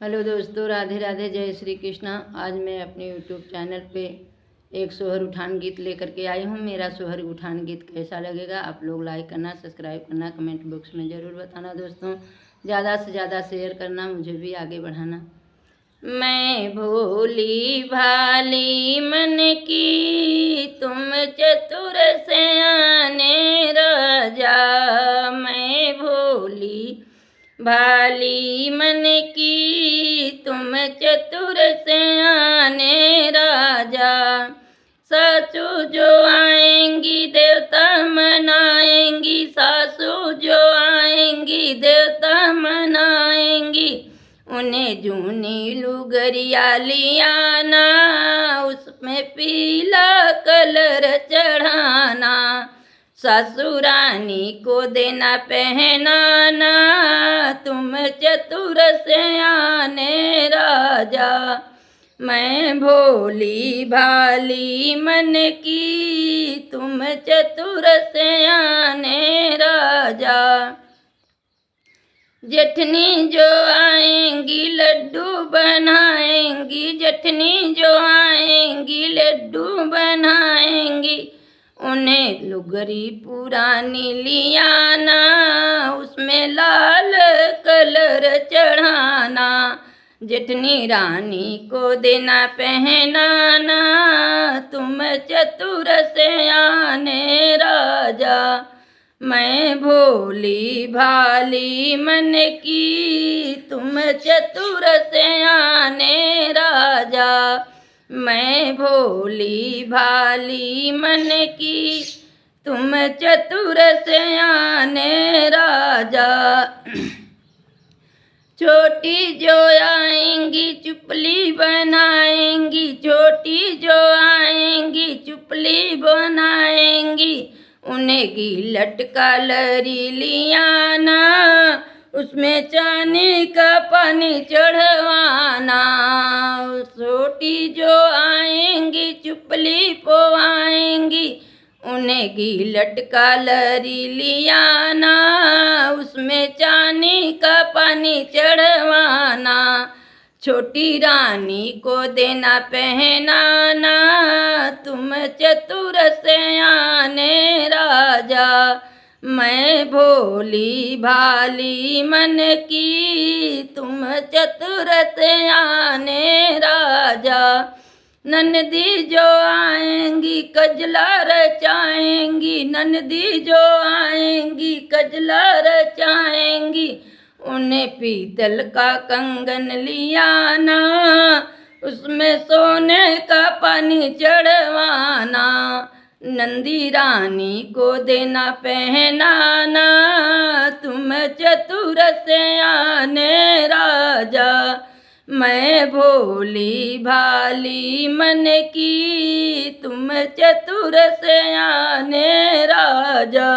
Hello दोस्तों, राधे राधे, जय श्री कृष्णा। आज मैं अपने यूट्यूब चैनल पे एक सोहर उठान गीत लेकर के आई हूँ। मेरा सोहर उठान गीत कैसा लगेगा आप लोग लाइक करना, सब्सक्राइब करना, कमेंट बॉक्स में ज़रूर बताना दोस्तों। ज़्यादा से ज़्यादा शेयर करना, मुझे भी आगे बढ़ाना। मैं भोली भाली मन की, तुम चतुर सयाने राजा। मैं भोली भाली मन की, तुम चतुर सयाने राजा। सासू जो आएंगी देवता मनाएंगी, सासू जो आएंगी देवता मनाएंगी। उन्हें जूनी लुगरिया लियाना, उसमें पीला कलर चढ़ाना। ससुरानी को देना पहनाना, तुम चतुर सयाने राजा। मैं भोली भाली मन की, तुम चतुर सयाने राजा। जेठनी जो आएंगी लड्डू बनाएंगी, जेठनी जो आएंगी लड्डू बनाएंगी। उन्हें लुगरी पुरानी लियाना, उसमें लाल कलर चढ़ाना। जेठनी रानी को देना पहनाना, तुम चतुर सयाने राजा। मैं भोली भाली मन की, तुम चतुर सयाने राजा। मैं भोली भाली मन की, तुम चतुर सयाने राजा। छोटी जो आएंगी चुपली बनाएंगी, छोटी जो आएंगी चुपली बनाएंगी। उन्हें गिलट का लरी लियाना, उसमें चांदी का पानी चढ़वाना। छोटी जो आएंगी चुपली पोवाएंगी, उन्हें गिलट का लरी लियाना, उसमें चांदी का पानी चढ़वाना। छोटी रानी को देना पहनाना, तुम चतुर सयाने राजा। मैं भोली भाली मन की, तुम चतुर सयाने राजा। ननदी जो आएंगी कजला रचाएंगी, ननदी जो आएंगी कजला रचाएंगी। उन्हें पीतल का कंगन लियाना, उसमें सोने का पानी चढ़वाना। नंदी रानी को देना पहनाना, तुम चतुर सयाने राजा। मैं भोली भाली मन की, तुम चतुर सयाने राजा।